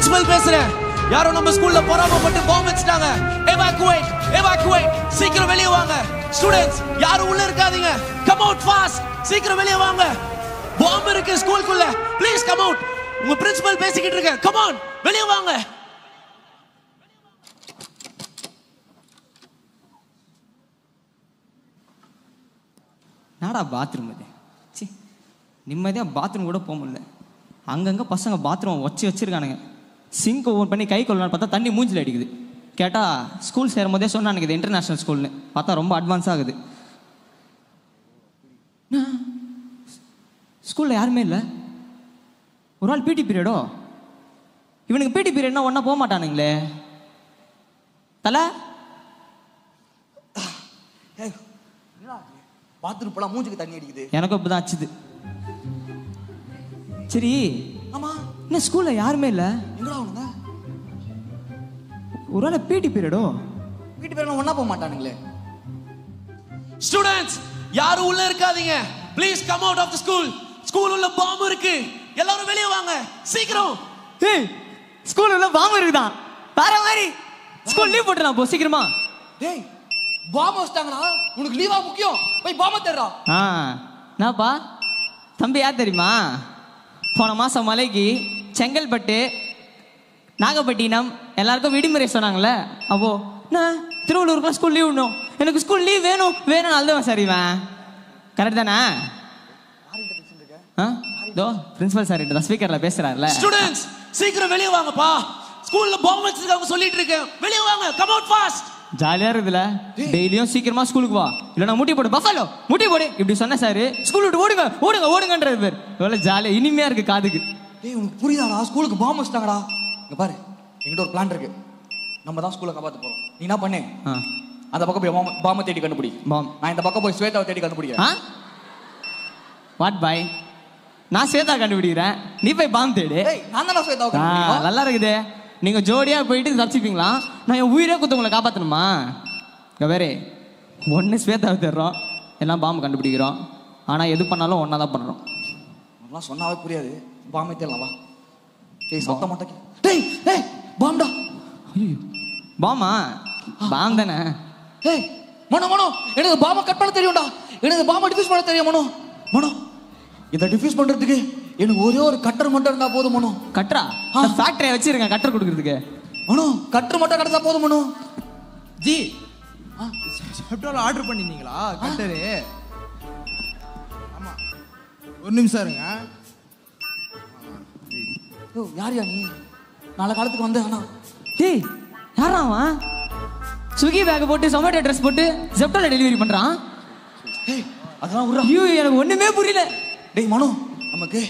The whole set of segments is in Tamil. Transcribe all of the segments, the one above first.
பிரின்சிபல் பேசுறேன். யாரோ நம்ம ஸ்கூல்ல பொறாமைப்பட்டு பாம்பு வச்சிட்டாங்க. எவாக்குவேட் எவாக்குவேட், சீக்கிரம் வெளிய வாங்க. ஸ்டூடண்ட்ஸ் யாரும் உள்ள இருக்காதீங்க. கம் அவுட் ஃபாஸ்ட், சீக்கிரம் வெளிய வாங்க. பாம்பு இருக்கு ஸ்கூலுக்குள்ள. Please come out. உங்க பிரின்சிபல் பேசிக்கிட்டு இருக்க. கம் ஆன், வெளிய வாங்க. நாடா பாத்ரூம் இது. சி, நிம்மதியாக பாத்ரூம் கூட போக முடியல. அங்கங்கே பசங்க பாத்ரூம் வச்சிருக்கானுங்க. சிங்க் ஓப்பன் பண்ணி கை கொள்ளலான்னு பார்த்தா தண்ணி மூஞ்சில் அடிக்குது. கேட்டால் ஸ்கூல் சேரும் போதே சொன்னானுங்க இது இன்டர்நேஷ்னல் ஸ்கூல்னு. பார்த்தா ரொம்ப அட்வான்ஸ் ஆகுது. ஸ்கூலில் யாருமே இல்லை. ஒரு ஆள் பிடி பீரியடோ. இவனுக்கு பிடி பீரியட்னா ஒன்றா போக மாட்டானுங்களே. தலை பாத்ரூம் போலாம், மூஞ்சுக்கு தண்ணி அடிக்குது. எனக்கும் இப்பதான் ஆச்சுது. சரி, ஆமா, என்ன ஸ்கூல்ல யாருமே இல்ல? எங்கடா அவனுங்க? ஒரு ஆள் பிடி பீரியடோ. பிடி பீரியட் ஒண்ணா போக மாட்டானுங்களே. ஸ்டூடண்ட்ஸ் யாரும் உள்ள இருக்காதீங்க. Please come out of the school. School உள்ள பாம்பு இருக்கு. எல்லாரும் வெளிய வாங்க சீக்கிரம். ஏய், ஸ்கூல் உள்ள பாம்பு இருக்குதா? வேற மாதிரி. ஸ்கூல் லீவ் போட்டுறலாம் போ சீக்கிரமா. டேய், பாம்பு வச்சிட்டாங்கடா. உனக்கு லீவா முக்கியம்? போய் பாம்பை தேடுறா. என்னப்பா தம்பி, யார் தெரியுமா? போன மாசம் மலைக்கு செங்கல்பட்டு நாகப்பட்டினம் எல்லாருக்கும் விடுமுறை சொன்னாங்கல்ல. அப்போ நான் திருவள்ளூருக்குலாம் ஸ்கூல் லீவ் விடணும். எனக்கு ஸ்கூல் லீவ் வேணும் வேணும்னு அழுதுவேன். சரிவேன், கரெக்ட் தானே? இதோ பிரின்சிபல் சார் கிட்ட ஸ்பீக்கர்ல பேசுறாருல. ஸ்டூடண்ட்ஸ் சீக்கிரம் வெளிய வாங்கப்பா. ஸ்கூல்ல பாம்பு வச்சிருக்காங்க சொல்லிட்டு இருக்கேன். வெளிய வாங்க. Come out fast. ஜாலியா இருக்குதுல. டெய்லியும் சீக்கிரமா ஸ்கூலுக்கு வா, இல்லைன்னா முட்டி போடு பஃபலோ முட்டி போடு இப்படி சொன்ன சாரு ஸ்கூல் விட்டு ஓடுங்க ஓடுங்க ஓடுங்கன்றது பேர். எவ்வளவு ஜாலியா இனிமையா இருக்கு காதுக்கு. டேய், உனக்கு புரியுதாடா? ஸ்கூலுக்கு பாம்பு வச்சிட்டாங்கடா. இங்க பாரு, என்கிட்ட ஒரு பிளான் இருக்கு. நம்ம தான் ஸ்கூலை காப்பாத்த போறோம். நீ என்ன பண்ணு, அந்த பக்கம் போய் பாம்பை தேடி கண்டுபிடி. நான் இந்த பக்கம் போய் ஸ்வேதாவை தேடி கண்டுபிடிக்கிறேன். வாட் பாய், நான் ஸ்வேதா கண்டுபிடிக்கிறேன், நீ போய் பாம்பு தேடு. நான் தானே ஸ்வேதாவை கண்டுபிடிக்கிறேன். நல்லா இருக்குது. நீங்க ஜோடியா போயிட்டு தப்பிச்சுப்பீங்களா? நான் என் உயிரே குத்தவங்களை காப்பாற்றணுமா? வேறு ஒன்று ஸ்வேதாவை தேடுறோம், எல்லாம் பாம்பு கண்டுபிடிக்கிறோம். ஆனால் எது பண்ணாலும் ஒன்றா தான் பண்ணுறோம். அதெல்லாம் சொன்னாவே புரியாது. பாம்பை தேடலாம் வா. டேய், சத்தம் மாட்டேன். டேய் டேய், பாம்டா. ஐயோ, பாமா? பாம் தானே. ஏய் மனோ மனோ, எனக்கு பாம்பை கட் பண்ண தெரியும்டா. எனக்கு பாம்பை டிஃப்யூஸ் பண்ண தெரியும் மனோ. மனோ, இதை டிஃப்யூஸ் பண்றதுக்கு எனக்கு ஒரே ஒரு கட்டர் மட்டும் இருந்தா போதும் மனோ. கட்டரா? ஃபேக்டரியை வச்சிருக்கேன் கட்டர் கொடுக்கறதுக்கு. மனோ, கட்டர் மட்டும் கிடைச்சா போதும் மனோ. ஜி, செப்டோல ஆர்டர் பண்ணிருந்தீங்களா கட்டரு? ஆமா, ஒரு நிமிஷம் இருங்க. யார் யா நீ? நாளை காலத்துக்கு வந்து ஆனா டேய், யாரா அவன்? ஸ்விக்கி பேக் போட்டு சொமேட்டோ ட்ரெஸ் போட்டு ஜெப்டோல டெலிவரி பண்றான். ஏய், அதெல்லாம் உர்றா. ஐயோ, எனக்கு ஒண்ணுமே புரியல. டேய் மனோ, நமக்கு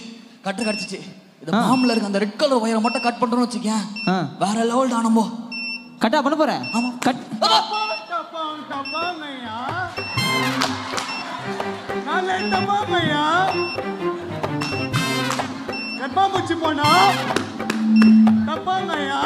கட்டர் கிடைச்சிச்சு. இந்த பாம்புல இருக்க அந்த ரெட் கலர் வயரை மட்டும் கட் பண்றோம்னு வச்சுக்கேன், வேற லெவல் தான். நம்ம கட்டா பண்ண போற? ஆமா, கட். கட்பாம்பூச்சி போனா தப்பாங்கய்யா.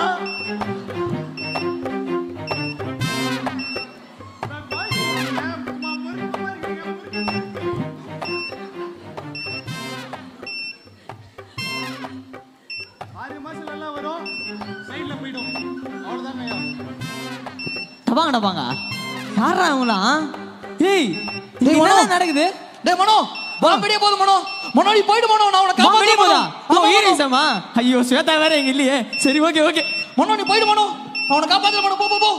டபாங்க யாரா அவங்களாம்? ஏய், என்ன நடக்குது? டேய் மனோ, பாம்படியே போதும் மனோ. மனோ நீ போய்டு மனோ, நான் உன்னை காப்பாத்த போறேன். ஓ ஈரிசமா? ஐயோ, ஸ்வேதா வேற எங்க இல்லையே. சரி, ஓகே ஓகே. மனோ நீ போய்டு மனோ, நான் உன்னை காப்பாத்த மனோ. போ போ போ.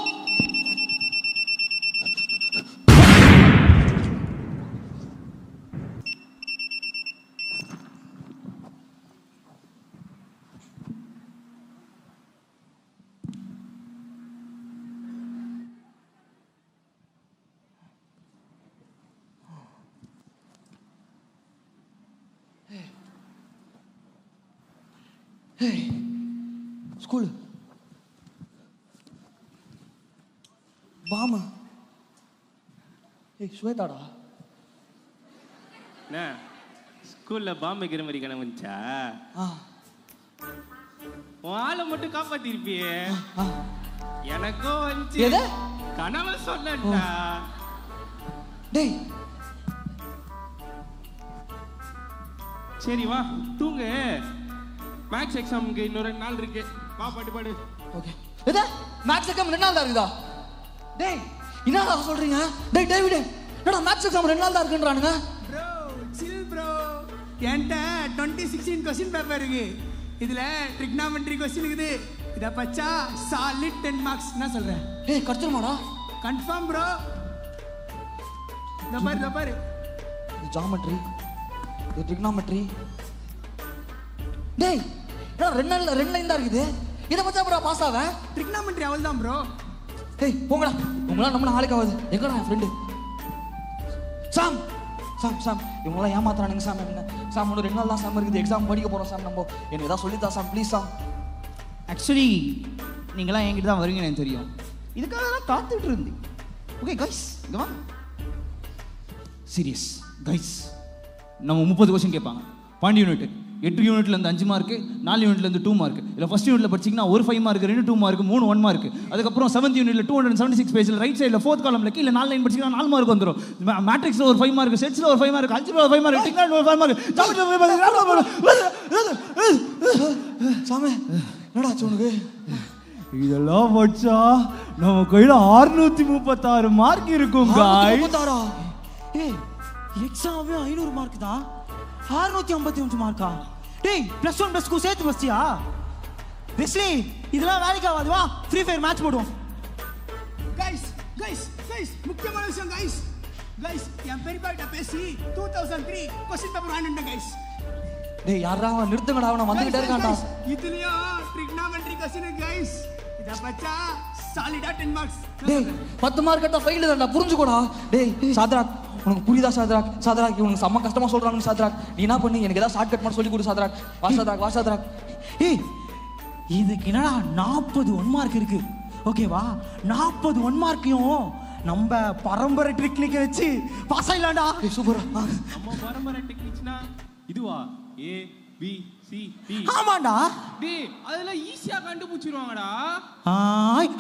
ஸ்கூல் பாமா. ஏய் ஸ்வேதாடா. என்ன ஸ்கூல்ல பாம்பு வைக்கிற மாதிரி கனவு வந்துச்சா? உன் ஆளை மட்டும் காப்பாத்திருப்பியே. எனக்கும் வந்து கனவு சொல்லட்டா. டேய் சரி வா தூங்கு. மேக்ஸ் எக்ஸாமுக்கு இன்னும் 2 நாள் இருக்கு. வா பாடு. ஓகே. எது மேக்ஸ் எக்ஸாம் 2 நாள் தான் இருக்குதா? டேய் என்னடா சொல்றீங்க? டேய் டேவிட் என்னடா மேக்ஸ் எக்ஸாம் 2 நாள் தான் இருக்குன்றானுங்க? Bro chill bro. என்கிட்ட 2016 கொஸ்டின் பேப்பர் இருக்கு. இதுல ட்ரிக்னாமெட்ரி கொஸ்டின் இருக்குது. இத பச்சா சாலிட் 10 மார்க்ஸ். என்ன சொல்றேன்? டேய் கடிச்சிருமாடா? Confirm bro. இந்த பாரு இது ஜியோமெட்ரி, இது ட்ரிக்னாமெட்ரி. டேய் என்ன 2 லைன் தான் இருக்குது. இத பச்சா ப்ரோ பாஸ் ஆவேன். ட்ரிக்னாமெட்ரி அவள் தான் ப்ரோ. டேய் போங்கடா, உங்களாம் நம்ம நாளைக்கு ஆகுது. எங்கடா என் ஃப்ரெண்டு சாம் இவங்களாம் ஏமாத்துறானுங்க சாம். என்ன சாம் இன்னும் 2 நாள் தான் சாம் இருக்குது. எக்ஸாம் படிக்க போறோம் சாம். நம்ம எனக்கு ஏதாவது சொல்லித்தா சாம் ப்ளீஸ் சாம். ஆக்சுவலி நீங்களாம் என்கிட்ட தான் வருவீங்கன்னு எனக்கு தெரியும். இதுக்காக தான் காத்துட்டு இருந்தேன். ஓகே கைஸ் இங்க வாங்க. சீரியஸ் கைஸ், நம்ம 30 கொஸ்டின் கேட்பாங்க. 12 யூனிட் 8 யூனிட்ல இருந்து 5 மார்க், 4 யூனிட்ல இருந்து 2 மார்க். இல்ல ஃபர்ஸ்ட் யூனிட்ல படிச்சீங்கன்னா ஒரு 5 மார்க், 2 2 மார்க், 3 1 மார்க். அதுக்கப்புறம் 7th யூனிட்ல 276 பேஜ்ல ரைட் சைடுல 4th காலம்ல கீழ 4 லைன் படிச்சீங்கன்னா 4 மார்க் வந்துரும். மேட்ரிக்ஸ்ல ஒரு 5 மார்க், செட்ஸ்ல ஒரு 5 மார்க், அல்ஜிப்ரா ஒரு 5 மார்க், டெக்னாலஜி ஒரு 5 மார்க், ஜியோமெட்ரி ஒரு 5 மார்க். சாமே என்னடா ஆச்சு உனக்கு? இதெல்லாம் வச்சா நம்ம கையில 636 மார்க் இருக்கும் गाइस. 636. ஏய் எக்ஸாமே 500 மார்க் தான். 655 மார்க்கா? டேய் +1 +2 சேர்த்து பஸ்டியா? வெஸ்லி இதெல்லாம் வேலைக்கு ஆகாது. வா ஃப்ரீ ஃபயர் மேட்ச் போடுவோம். கைஸ் முக்கியமான விஷயம் கைஸ் என் பெரியப்பாட்ட பேசி 2003 கொஸ்டின் பேப்பர் வாங்கிட்டேன் கைஸ். டேய் யாரா அவன் நிறுத்துங்கடா, அவன் வந்துகிட்டே இருக்கான்டா. இதுலயும் ட்ரிக்னாமெட்ரி கொஸ்டின் கைஸ். இத பச்சா சாலிடா 10 மார்க்ஸ். டேய் 10 மார்க் எடுத்தா ஃபெயில் தான்டா, புரிஞ்சுக்கோடா. டேய் சாத்ராக் உனக்கு புரியுதா சாத்ராக் இவனுக்கு செம்ம கஷ்டமா சொல்றானுங்க சாத்ராக். நீ என்ன பண்ணு, எனக்கு ஏதாவது ஷார்ட் கட் பண்ண சொல்லி கொடு சாத்ராக். வா சாத்ராக். ஏய் இதுக்கு என்னடா 40 1 மார்க் இருக்கு. ஓகேவா? 40 1 மார்க்கையும் நம்ம பரம்பரை டெக்னிக்க வச்சு பாஸ் ஆயிடலாம்டா. சூப்பர். நம்ம பரம்பரை டெக்னிக்ஸ்னா இதுவா? A B C D. ஆமாண்டா. டேய் அதெல்லாம் ஈஸியா கண்டுபிடிச்சிருவாங்கடா.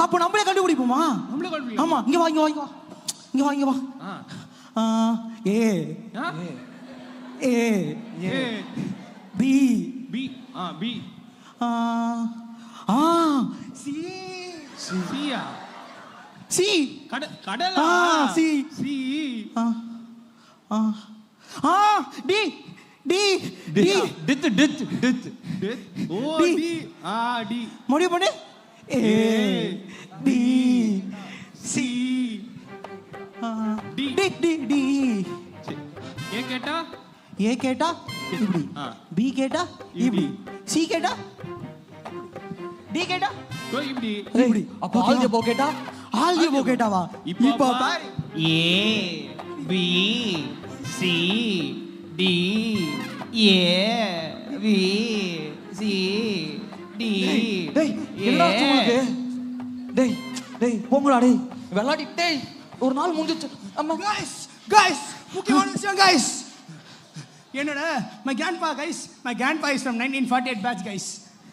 அப்ப நம்மளே கண்டுபிடிப்போமா? நம்மளே கண்டுபிடிப்போம். ஆமா இங்க வா. ஏ B சியா சி கடலா சி சி டி டித் ஓ டி டி முடிவு பண்ணு. A B C D D. A கேட்டா இப்படி, B கேட்டா இப்படி, C கேட்டா D கேட்டா இப்படி. இப்படி. அப்ப ஆல்ஜிப்ரா கேட்டா ஆல்ஜிப்ரா கேட்டாவா? இப்போ பாரு. A B C D A B C D. டேய் என்னடா உனக்கு? டேய் போங்கடா டேய். வெளாடி டேய் ஒரு நாள் முடிஞ்சிச்சு. அம்மா கைஸ் முக்கியமான விஷயம் கைஸ். என்னோட my grandpa is from 1948 batch guys.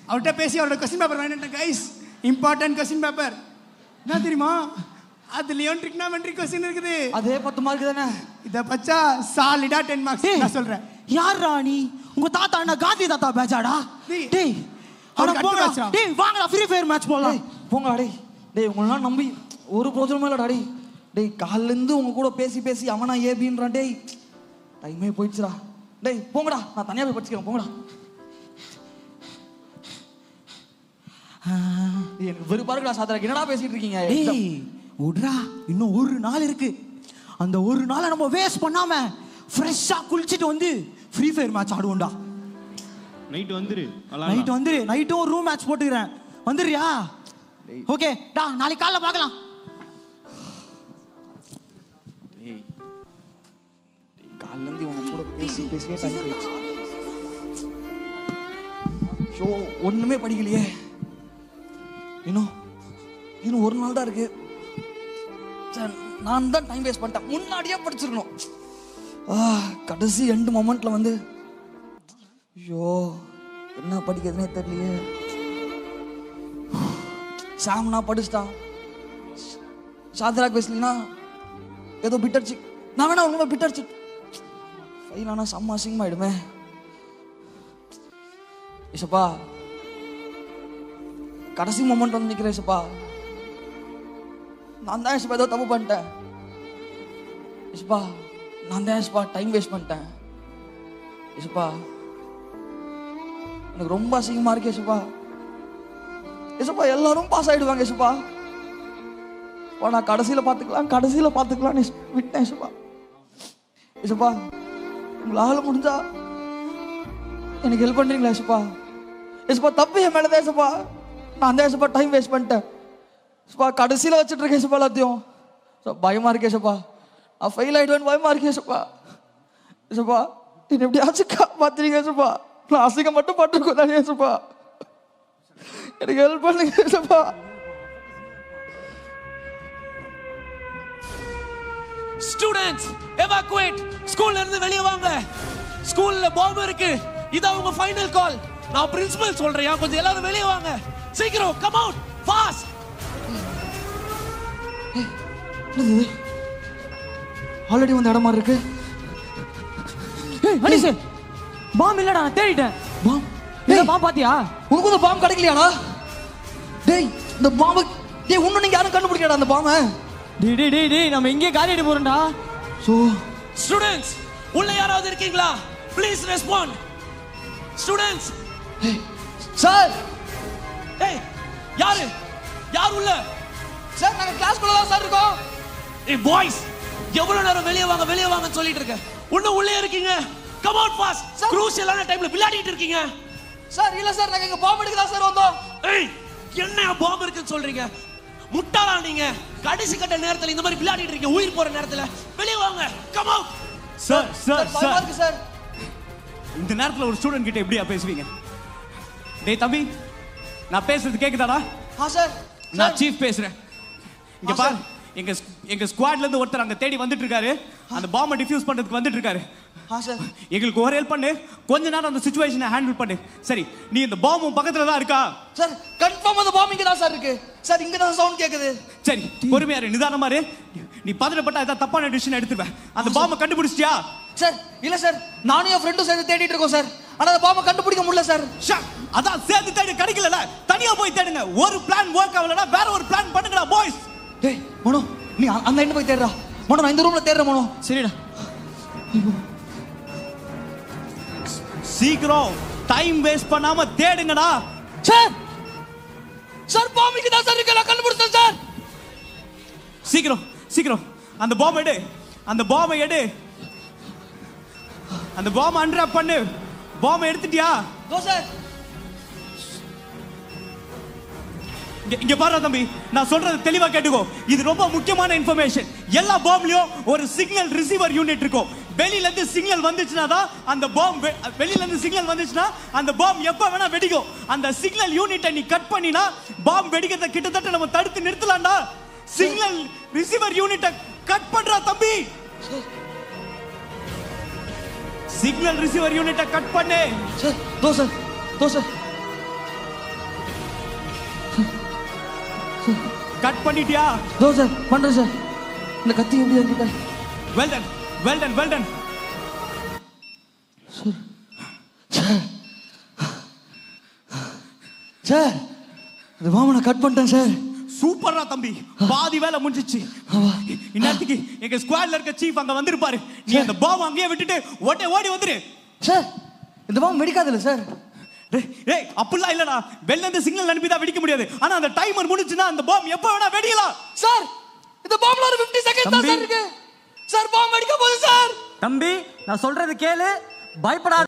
அவர்கிட்ட பேசி அவரோட கொஸ்டின் பேப்பர் வாங்கிட்டேன் கைஸ். Important question paper. என்ன தெரியுமா? அதுலயும் ட்ரிக்னாமெட்ரி கொஸ்டின் இருக்குது. அதே 10 மார்க் தானே. இத பச்சா சாலிடா 10 மார்க்ஸ். நான் சொல்றேன். யார் ராணி? உங்க தாத்தா என்ன காந்தி தாத்தா பேச்சாடா? டேய் அவனுக்கு போடா. அடுத்த match. டேய் வாங்கடா ஃப்ரீ ஃபயர் மேட்ச் போடலாம். போங்கடா டேய் உங்களெல்லாம் நம்பி ஒரு பிரோஜனமும் இல்லடா டேய். டேய் காலைல இருந்து உங்க கூட பேசி அவனா ஏபின்றான். டேய் டைமே போயிடுச்சுடா. டேய் போங்கடா, நான் தனியா போய் படிச்சுக்கிறேன். போங்கடா. எனக்கு வெறுப்பா இருக்குடா சாத்ராக். என்னடா பேசிட்டு இருக்கீங்க? டேய் விட்றா, இன்னும் ஒரு நாள் இருக்கு. அந்த ஒரு நாளை நம்ம வேஸ்ட் பண்ணாம ஃப்ரெஷ்ஷா குளிச்சிட்டு வந்து ஃப்ரீ ஃபயர் மேட்ச் ஆடுவோம்டா. நைட் வந்துரு. நைட்டும் ஒரு ரூம் மேட்ச் போட்டுக்கிறேன். வந்துடுறியா? ஓகே டா, நாளைக்கு காலைல பார்க்கலாம். காலைல இருந்து உங்க கூட பேசியே டைம் போயிடுச்சு. ஷோ ஒண்ணுமே படிக்கலையே. இன்னும் ஒரு நாள் தான் இருக்கு. நான் தான் டைம் வேஸ்ட் பண்ணிட்டேன். முன்னாடியே படிச்சிருக்கணும். கடைசி எண்டு மொமெண்ட்ல வந்து ஐயோ என்ன படிக்கிறதுனே தெரியலையே. சாம்னா படிச்சிட்டான். சாத்ராக் வெஸ்லினா ஏதோ பிட்டர்ச்சி. நான் வேணா உங்களை பிட்டர்ச்சி ஃபைல் ஆனால் செம்ம அசிங்கமாயிடுமே. இசப்பா கடைசி மொமெண்ட் வந்து நிற்கிறேன் ஏசப்பா. நான் தான் ஏசப்பா ஏதோ தப்பு பண்ணிட்டேன் ஏசப்பா. நான் தான் ஏசப்பா டைம் வேஸ்ட் பண்ணிட்டேன் ஏசப்பா. எனக்கு ரொம்ப அசிங்கமா இருக்கு ஏசப்பா. ஏசப்பா எல்லாரும் பாஸ் ஆயிடுவாங்க ஏசப்பா. நான் கடைசியில பார்த்துக்கலாம் விட்டேன் ஏசப்பா. ஏசப்பா உங்களால முடிஞ்சா எனக்கு ஹெல்ப் பண்றீங்களா ஏசப்பா? ஏசப்பா தப்பு என் மேலதான் ஏசப்பா. நான் தான் ஏசப்பா டைம் வேஸ்ட் பண்ணிட்டேன் ஏசப்பா. கடைசியில வச்சுட்டு இருக்கேன் ஏசப்பா எல்லாத்தையும். பயமா இருக்கு ஏசப்பா. நான் ஃபெயில் ஆயிடுவேன்னு பயமா இருக்கு ஏசப்பா. ஏசப்பா என்ன எப்படியாச்சும் காப்பாத்துறீங்க ஏசப்பா. நான் அசிங்கம் மட்டும் பட்டுருக்கோம் ஏசப்பா. எனக்கு ஹெல்ப் பண்ணுங்க ஏசப்பா. Students evacuate. ஸ்கூல்ல இருந்து வெளிய வாங்க. ஸ்கூல்ல பாம்பு இருக்கு. இது உங்க ஃபைனல் கால். நான் பிரின்சிபல் சொல்றேன், கொஞ்சம் எல்லாரும் வெளிய வாங்க. சீக்கிரம் கம் அவுட் ஃபாஸ்ட். ஆல்ரெடி வந்து இடம் மாதிரி இருக்கு. அனிஷ் பாம் இல்லடா, நான் தேடிட்டேன். பாம் பாம் பாத்தியா? உனக்கு இந்த பாம் கிடைக்கலையாடா? டேய் இந்த பாம்பு டேய் இன்னும் நீங்க யாரும் கண்டுபிடிக்கடா அந்த பாம்பை. டேய் நம்ம இங்கே காலி அடி போறோம்டா. சோ ஸ்டூடண்ட்ஸ் உள்ள யாராவது இருக்கீங்களா? Please respond. Students sir. ஏய் யார் உள்ள? சார் நாங்க கிளாஸ்க்குள்ள தான் சார் இருக்கோம். ஏய் பாய்ஸ் எவ்வளவு நேரம் வெளிய வாங்கன்னு சொல்லிட்டு இருக்க. இன்னும் உள்ளே இருக்கீங்க. Come out fast. க்ரூஷியலான டைம்ல விளையாடிட்டு இருக்கீங்க. சார் இல்ல சார் நாங்க இங்க பாம்பு எடுக்க தான் சார் வந்தோம். ஏய் என்ன பாம்பு இருக்குன்னு சொல்றீங்க? முட்டாளா நீங்க? கடைசி கட்ட நேரத்துல இந்த மாதிரி விளையாடிட்டு இருக்கீங்க. உயிர் போற நேரத்துல வெளிய வாங்க. Come out. சார் சார் பயமா இருக்கு சார். இந்த நேரத்துல ஒரு ஸ்டூடெண்ட் கிட்ட எப்படியா பேசுவீங்க? டேய் தம்பி, நான் பேசுறது கேக்குதாடா? சார் நான் சீஃப் பேசுறேன். இங்க பாரு, எங்க ஸ்குவாட்ல இருந்து ஒருத்தர் அங்க தேடி வந்துட்டு இருக்காரு. அந்த பாம்பை டிஃப்யூஸ் பண்றதுக்கு வந்துட்டு இருக்காரு. சார் எங்களுக்கு ஒரு ஹெல்ப் பண்ணு. கொஞ்ச நேரம் அந்த சிச்சுவேஷனை ஹேண்டில் பண்ணு. சரி, நீ இந்த பாம்பு பக்கத்துல தான் இருக்கா? சார் கன்ஃபார்ம் அந்த பாம்பு இங்க தான் சார் இருக்கு. சார் இங்க தான் சவுண்ட் கேக்குது. சரி பொறுமையா இரு, நிதானமா இரு. நீ பதறப்பட்டா ஏதாவது தப்பான டிசிஷன் எடுத்துருவேன். அந்த பாம்பை கண்டுபிடிச்சிட்டியா? சார் இல்ல சார் நானும் என் ஃப்ரெண்டும் சேர்ந்து தேடிட்டு இருக்கோம் சார். ஆனா அந்த பாம்பை கண்டுபிடிக்க முடியல சார். அதான் சேர்ந்து தேடி கிடைக்கல, தனியா போய் தேடுங்க. ஒரு பிளான் ஒர்க் ஆகலனா வேற ஒரு பிளான் பண்ணுங்கடா பாய்ஸ். டேய் மனோ நீ அந்த எண்ட் போய் தேடுறா. மனோ நான் இந்த ரூம்ல தேடுறேன் மனோ. சரிடா. சீக்கிரம் டைம் வேஸ்ட் பண்ணாம தேடுங்கடா. சார் பாம்பு இங்க தான் சார் இருக்கு. நான் கண்டுபிடிச்சேன் சார். சீக்கிரம் அந்த பாம்பை எடு. அந்த பாம்பை அன்ராப் பண்ணு. பாம்பை எடுத்துட்டியா? சார் இங்க பாரு தம்பி, நான் சொல்றது தெளிவா கேட்டுக்கோ. இது ரொம்ப முக்கியமான இன்ஃபர்மேஷன். எல்லா பாம்லயும் ஒரு சிக்னல் ரிசீவர் யூனிட் இருக்கும். வெளியில இருந்து சிக்னல் வந்துச்சுனா தான் அந்த பாம் அந்த பாம் எப்ப வேணா வெடிக்கும். அந்த சிக்னல் யூனிட்டை நீ கட் பண்ணினா பாம் வெடிக்கிறத கிட்டத்தட்ட நம்ம தடுத்து நிறுத்தலாம்டா. சிக்னல் ரிசீவர் யூனிட்டை கட் பண்றா தம்பி. சிக்னல் ரிசீவர் யூனிட்டை கட் பண்ணு. சார் கட் பண்ணிட்டியா? சார் பண்றேன் சார். இந்த கத்தி எப்படி இருக்கு? Well done. சார் இந்த பாம்பை நான் கட் பண்ணிட்டேன் சார். சூப்பரா தம்பி, பாதி வேலை முடிஞ்சிச்சு. இன்னத்துக்கு எங்க ஸ்குவாட்ல இருக்க சீஃப் அங்க வந்திருப்பாரு. நீ அந்த பாம் அங்கேயே விட்டுட்டு ஓடி வந்துரு. சார் இந்த பாம்பு வெடிக்காதுல்ல சார்? டேய் அப்படிலாம் இல்லடா. வெளில இருந்து சிக்னல் அனுப்பி தான் வெடிக்க முடியாது. ஆனா அந்த டைமர் முடிஞ்சுனா அந்த பாம் எப்ப வேணா வெடிக்கலாம். சார் இந்த பாம்புல ஒரு 50 செகண்ட் தான் சார் இருக்கு. சார் பாம்பு வெடிக்க போகுது சார். தம்பி நான் சொல்றது கேளு, பயப்படாத.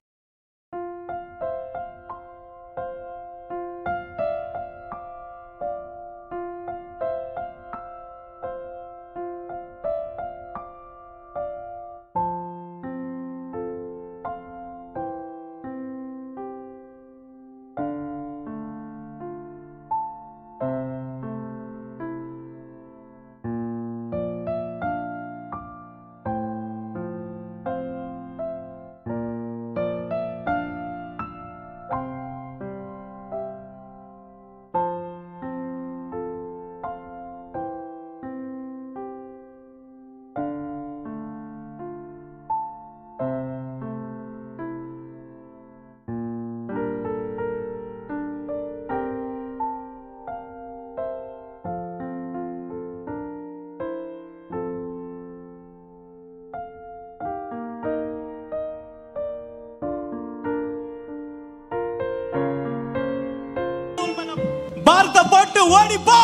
விட்டு ஓடி போ.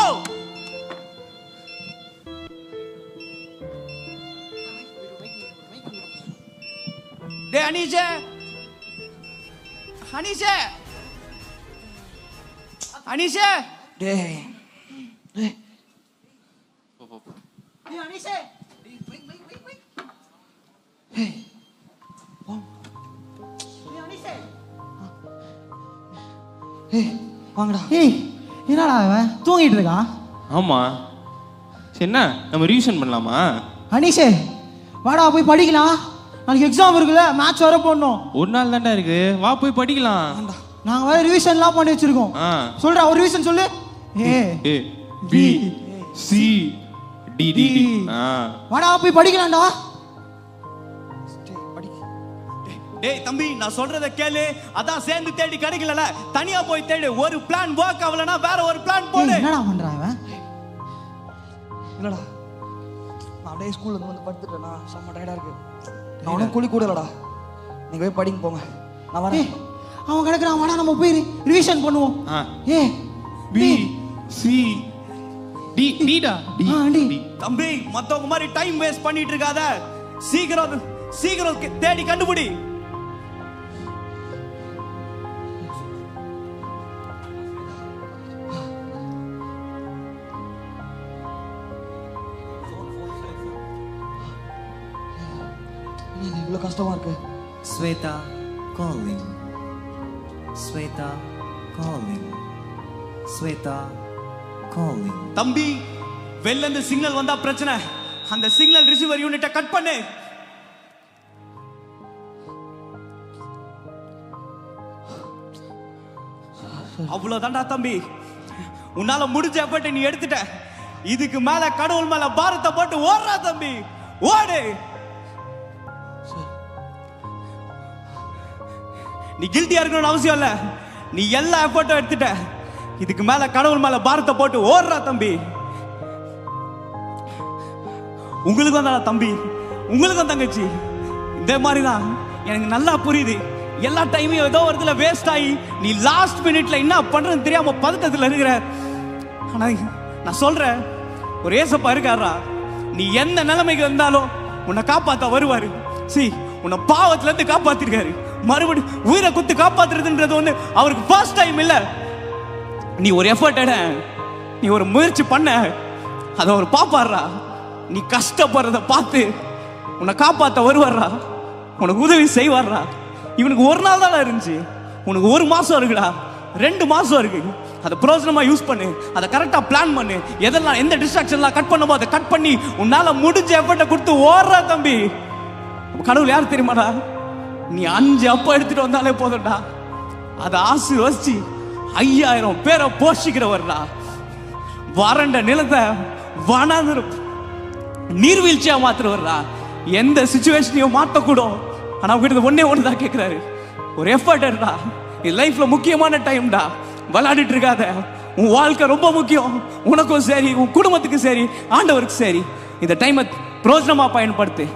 டேய் அனீஷே, அனீஷே, அனீஷே, டேய் டேய் அனிஷே வாங்கடா. ஏய் என்னடா அவன் தூங்கிட்டு இருக்கான்? ஆமா, சரி என்ன நம்ம ரிவிஷன் பண்ணலாமா? அனிஷே வாடா போய் படிக்கலாம், நாளைக்கு எக்ஸாம் இருக்குல்ல, மேட்ச் வர போடணும். ஒரு நாள் தாண்டா இருக்கு, வா போய் படிக்கலாம். நாங்க வேற ரிவிஷன்லாம் பண்ணி வச்சிருக்கோம். சொல்றா ஒரு ரிவிஷன் சொல்லு. A B C D D D. வாடா போய் படிக்கலாம்டா. டேய் தம்பி, நான் சொல்றத கேளு. அதான் சேர்ந்து தேடி கிடைக்கல, தனியா போய் தேடு. ஒரு பிளான் வொர்க் ஆகலனா வேற ஒரு பிளான் போடு. என்னடா பண்றான் இவன்? இல்லடா, நான் அப்படியே ஸ்கூல்ல இருந்து வந்து படுத்துட்டேனா, செம்ம டயர்டா இருக்கு. நான் ஒன்றும் குளி கூட இல்லடா. நீங்க போய் படிங்க போங்க, நான் வரேன். அவன் கிடக்குறான், வாடா நம்ம போய் ரிவிஷன் பண்ணுவோம். ஏ பி சி டி டி டா டி. தம்பி, மத்தவங்க மாதிரி டைம் வேஸ்ட் பண்ணிட்டு இருக்காத. சீக்கிரம் சீக்கிரம் தேடி கண்டுபிடி. இவ்வளவு கஷ்டமா இருக்கு. Sweta calling. Sweta calling. Sweta calling. தம்பி, வெளில இருந்து சிக்னல் வந்தா பிரச்சனை. அந்த சிக்னல் ரிசீவர் யூனிட்டை கட் பண்ணு. அவ்வளவுதான்டா தம்பி, உன்னால முடிஞ்ச எஃபர்ட் நீ எடுத்துட்ட. இதுக்கு மேல கடவுள் மேல பாரத்தை போட்டு ஓடுறா தம்பி, ஓடு. நீ கில்ட்டியா இருக்கணும்னு அவசியம் இல்ல, நீ எல்லா எஃபர்ட்டும் எடுத்துட்ட. இதுக்கு மேல கடவுள் மேல பாரத்தை போட்டு ஓடுறா தம்பி. உங்களுக்கும் தான் தம்பி, உங்களுக்கும் தங்கச்சி, இந்த மாதிரிதான் எனக்கு நல்லா புரியுது. எல்லா டைமையும் ஏதோ ஒரு இடத்துல வேஸ்ட் ஆகி நீ லாஸ்ட் மினிட்ல என்ன பண்றதுன்னு தெரியாம பதட்டத்துல இருக்கிற. ஆனா நான் சொல்றேன், ஒரு ஏசப்பா இருக்காரா, நீ எந்த நிலைமைக்கு வந்தாலும் உன்னை காப்பாத்த வருவாரு. உன்னை பாவத்துல இருந்து காப்பாத்திருக்காரு. மறுபடியும் உயிரை குத்து காப்பாத்துறதுன்றது ஒண்ணு அவருக்கு ஃபர்ஸ்ட் டைம் இல்ல. நீ ஒரு எஃபர்ட் எட, நீ ஒரு முயற்சி பண்ண, அத அவர் பாப்பாடுறா. நீ கஷ்டப்படுறத பார்த்து உன்னை காப்பாத்த வருவாரா, உனக்கு உதவி செய்வாரா. இவனுக்கு ஒரு நாள் தான் இருந்துச்சு, உனக்கு 1 மாசம் இருக்குடா, 2 மாசம் இருக்கு. அதை பிரோஜனமா யூஸ் பண்ணு, அதை கரெக்டா பிளான் பண்ணு. எதெல்லாம் எந்த டிஸ்ட்ராக்ஷன்லாம் கட் பண்ணமோ அதை கட் பண்ணி உன்னால முடிஞ்ச எஃபர்ட்டை கொடுத்து ஓடுறா தம்பி. கடவுள் யார் தெரியுமாடா, நீ 5 அப்பா எடுத்துட்டு வந்தாலே போதும்டா, அதை ஆசீர்வதிச்சு 5000 பேரை போஷிக்கிறவர்டா. வறண்ட நிலத்தை வனாந்திர நீர்வீழ்ச்சியா மாத்துறவர்டா. எந்த சிச்சுவேஷனையும் மாற்றக்கூடும். ஆனா உங்ககிட்ட ஒண்ணே தான் கேட்கிறாரு, ஒரு எஃபர்ட் எடுடா. இது லைஃப்ல முக்கியமான டைம்டா, விளையாடிட்டு இருக்காத. உன் வாழ்க்கை ரொம்ப முக்கியம், உனக்கும் சரி, உன் குடும்பத்துக்கு சரி, ஆண்டவருக்கு சரி. இந்த டைமை பிரோஜனமா பயன்படுத்து.